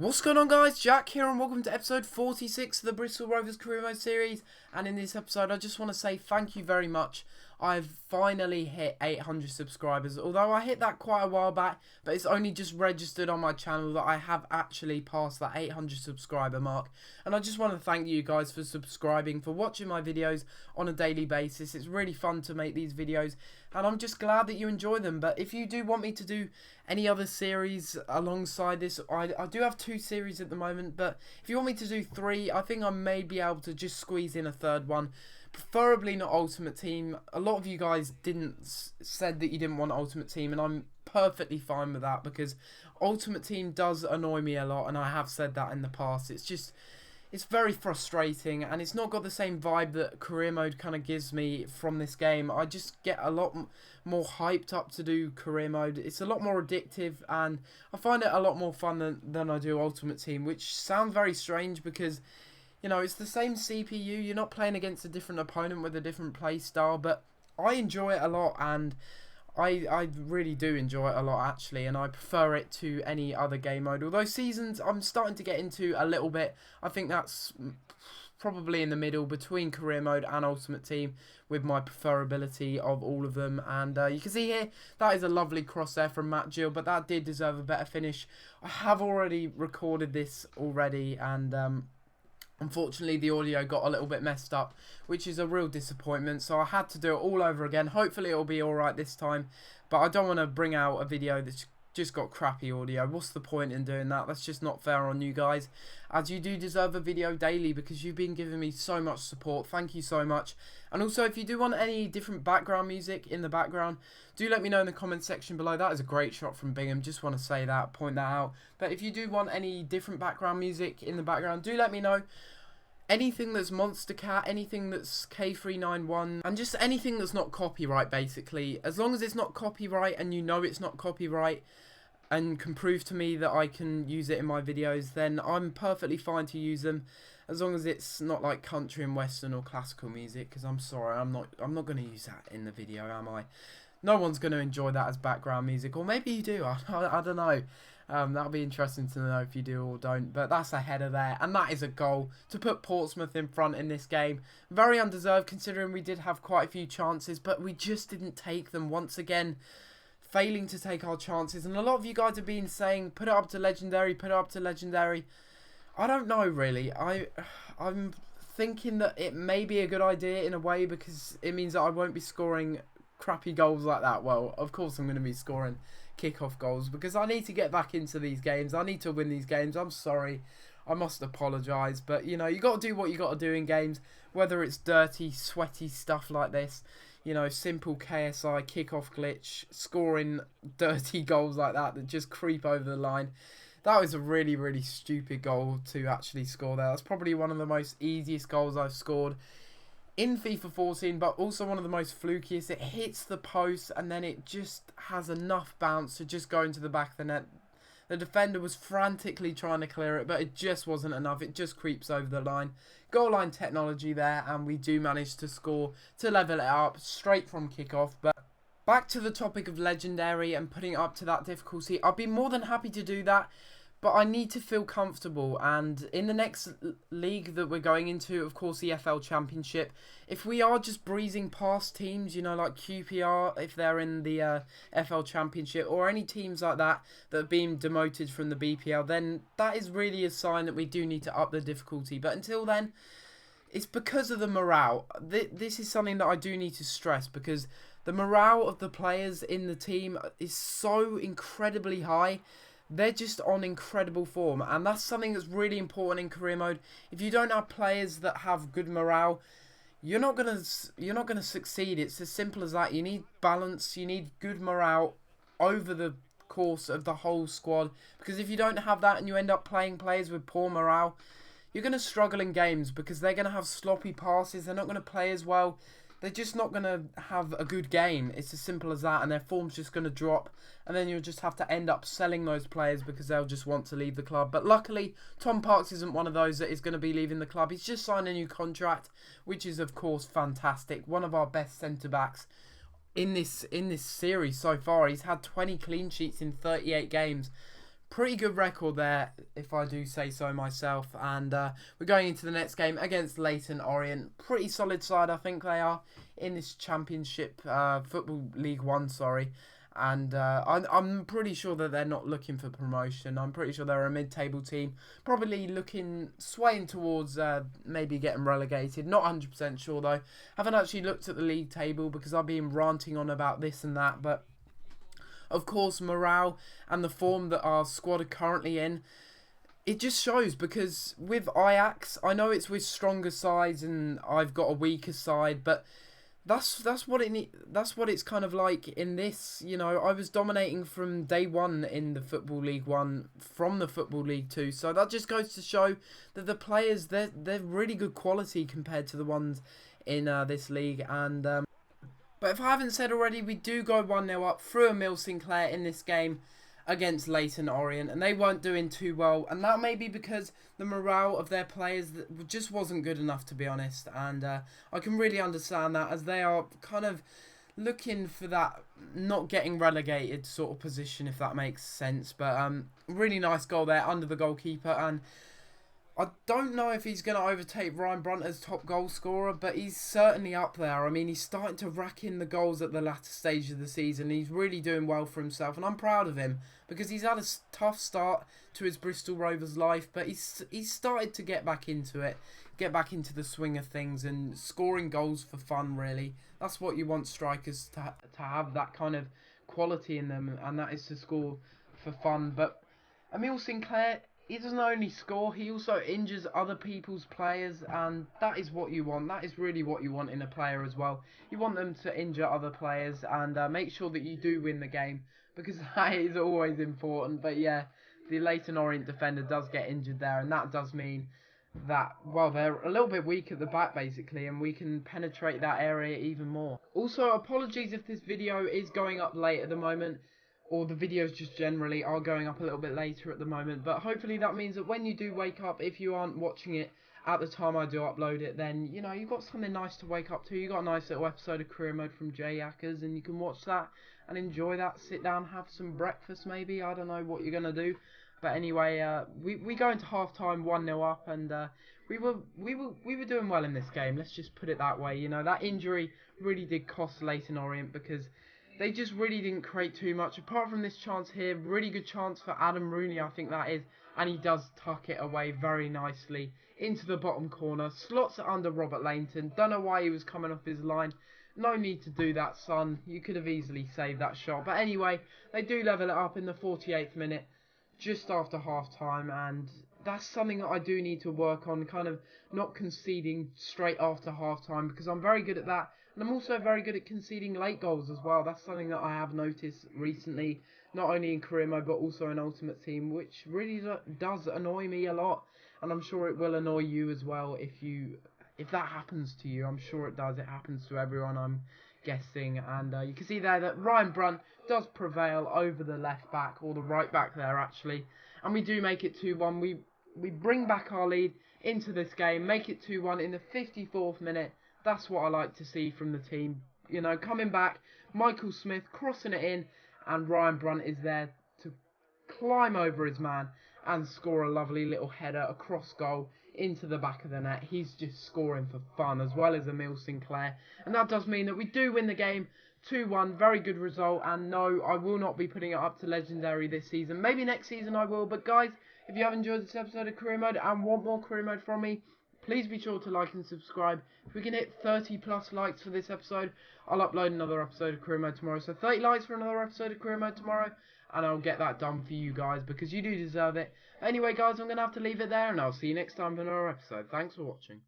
What's going on, guys? Jack here and welcome to episode 46 of the Bristol Rovers career mode series. And in this episode I just want to say thank you very much. I've finally hit 800 subscribers, although I hit that quite a while back, but it's only just registered on my channel that I have actually passed that 800 subscriber mark. And I just want to thank you guys for subscribing, for watching my videos on a daily basis. It's really fun to make these videos and I'm just glad that you enjoy them. But if you do want me to do any other series alongside this, I do have 2 series at the moment, but if you want me to do 3, I think I may be able to just squeeze in a 3rd one. Preferably not Ultimate Team. A lot of you guys said that you didn't want Ultimate Team, and I'm perfectly fine with that because Ultimate Team does annoy me a lot, and I have said that in the past. It's very frustrating, and it's not got the same vibe that career mode kind of gives me from this game. I just get a lot more hyped up to do career mode. It's a lot more addictive, and I find it a lot more fun than I do Ultimate Team, which sounds very strange because, you know, it's the same CPU. You're not playing against a different opponent with a different play style, but I enjoy it a lot, and I really do enjoy it a lot actually, and I prefer it to any other game mode. Although Seasons I'm starting to get into a little bit. I think that's probably in the middle between career mode and Ultimate Team with my preferability of all of them. And you can see here that is a lovely cross there from Matt Gill, but that did deserve a better finish. I have already recorded this already, and unfortunately, the audio got a little bit messed up, which is a real disappointment, so I had to do it all over again. Hopefully it'll be alright this time, but I don't want to bring out a video that's just got crappy audio. What's the point in doing that? That's just not fair on you guys, as you do deserve a video daily because you've been giving me so much support. Thank you so much. And also, if you do want any different background music in the background, do let me know in the comment section below. That is a great shot from Bingham, just want to say that, point that out. But if you do want any different background music in the background, do let me know. Anything that's Monster Cat, anything that's K391, and just anything that's not copyright, basically. As long as it's not copyright and you know it's not copyright and can prove to me that I can use it in my videos, then I'm perfectly fine to use them, as long as it's not like country and western or classical music, because I'm sorry, I'm not going to use that in the video, am I? No one's going to enjoy that as background music, or maybe you do, I don't know. That'll be interesting to know if you do or don't. But that's a header there, and that is a goal to put Portsmouth in front in this game. Very undeserved considering we did have quite a few chances, but we just didn't take them. Once again, failing to take our chances. And a lot of you guys have been saying, put it up to legendary, put it up to legendary. I don't know really. I'm thinking that it may be a good idea in a way, because it means that I won't be scoring crappy goals like that. Well, of course I'm going to be scoring kickoff goals because I need to get back into these games. I need to win these games. I'm sorry, I must apologise, but you know, you got to do what you got to do in games, whether it's dirty, sweaty stuff like this, you know, simple KSI kickoff glitch, scoring dirty goals like that just creep over the line. That was a really, really stupid goal to actually score there. That's probably one of the most easiest goals I've scored in FIFA 14, but also one of the most flukiest. It hits the post and then it just has enough bounce to just go into the back of the net. The defender was frantically trying to clear it, but it just wasn't enough. It just creeps over the line. Goal line technology there, and we do manage to score to level it up straight from kickoff. But back to the topic of legendary and putting it up to that difficulty, I'd be more than happy to do that, but I need to feel comfortable. And in the next league that we're going into, of course, the FL Championship, if we are just breezing past teams, you know, like QPR, if they're in the FL Championship, or any teams like that that have been demoted from the BPL, then that is really a sign that we do need to up the difficulty. But until then, it's because of the morale. This is something that I do need to stress, because the morale of the players in the team is so incredibly high. They're just on incredible form, and that's something that's really important in career mode. If you don't have players that have good morale, you're not gonna succeed. It's as simple as that. You need balance. You need good morale over the course of the whole squad, because if you don't have that and you end up playing players with poor morale, you're gonna struggle in games because they're gonna have sloppy passes. They're not gonna play as well. They're just not going to have a good game. It's as simple as that, and their form's just going to drop, and then you'll just have to end up selling those players because they'll just want to leave the club. But luckily, Tom Parks isn't one of those that is going to be leaving the club. He's just signed a new contract, which is, of course, fantastic. One of our best centre-backs in this series so far. He's had 20 clean sheets in 38 games. pretty good record there, if I do say so myself. And we're going into the next game against Leyton Orient. Pretty solid side, I think they are, in this Championship, Football League One, sorry. And I'm pretty sure that they're not looking for promotion. I'm pretty sure they're a mid-table team, probably swaying towards maybe getting relegated. Not 100% sure though. Haven't actually looked at the league table because I've been ranting on about this and that, but of course, morale and the form that our squad are currently in, it just shows. Because with Ajax, I know it's with stronger sides and I've got a weaker side, but that's what it's kind of like in this. You know, I was dominating from day one in the Football League One, from the Football League Two, so that just goes to show that the players, they're really good quality compared to the ones in this league. And but if I haven't said already, we do go 1-0 up through Emile Sinclair in this game against Leyton Orient, and they weren't doing too well, and that may be because the morale of their players just wasn't good enough, to be honest. And I can really understand that, as they are kind of looking for that not getting relegated sort of position, if that makes sense. But really nice goal there under the goalkeeper, and I don't know if he's going to overtake Ryan Brunt as top goal scorer, but he's certainly up there. I mean, he's starting to rack in the goals at the latter stage of the season. He's really doing well for himself, and I'm proud of him because he's had a tough start to his Bristol Rovers life, but he's started to get back into it, get back into the swing of things and scoring goals for fun, really. That's what you want strikers to have, that kind of quality in them, and that is to score for fun. But Emile Sinclair, he doesn't only score, he also injures other people's players, and that is what you want. That is really what you want in a player as well. You want them to injure other players and make sure that you do win the game, because that is always important. But yeah, the Leyton Orient defender does get injured there, and that does mean that, well, they're a little bit weak at the back basically, and we can penetrate that area even more. Also, apologies if this video is going up late at the moment, or the videos just generally are going up a little bit later at the moment, but hopefully that means that when you do wake up, if you aren't watching it at the time I do upload it, then, you know, you've got something nice to wake up to. You've got a nice little episode of Career Mode from Jay Yackers, and you can watch that and enjoy that, sit down, have some breakfast maybe, I don't know what you're going to do. But anyway, we go into half-time 1-0 up, and we were doing well in this game, let's just put it that way. You know, that injury really did cost Leyton Orient, because they just really didn't create too much. Apart from this chance here, really good chance for Adam Rooney, I think that is. And he does tuck it away very nicely into the bottom corner. Slots it under Robert Langton. Don't know why he was coming off his line. No need to do that, son. You could have easily saved that shot. But anyway, they do level it up in the 48th minute, just after half-time. And that's something that I do need to work on, kind of not conceding straight after half-time, because I'm very good at that. And I'm also very good at conceding late goals as well. That's something that I have noticed recently, not only in career mode but also in Ultimate Team, which really does annoy me a lot. And I'm sure it will annoy you as well if that happens to you. I'm sure it does. It happens to everyone, I'm guessing. And you can see there that Ryan Brunt does prevail over the left back, or the right back there actually. And we do make it 2-1. We bring back our lead into this game, make it 2-1 in the 54th minute. That's what I like to see from the team. You know, coming back, Michael Smith crossing it in, and Ryan Brunt is there to climb over his man and score a lovely little header across goal into the back of the net. He's just scoring for fun, as well as Emile Sinclair. And that does mean that we do win the game 2-1. Very good result. And no, I will not be putting it up to Legendary this season. Maybe next season I will. But guys, if you have enjoyed this episode of Career Mode and want more Career Mode from me, please be sure to like and subscribe. If we can hit 30 plus likes for this episode, I'll upload another episode of Career Mode tomorrow. So 30 likes for another episode of Career Mode tomorrow, and I'll get that done for you guys, because you do deserve it. Anyway guys, I'm going to have to leave it there, and I'll see you next time for another episode. Thanks for watching.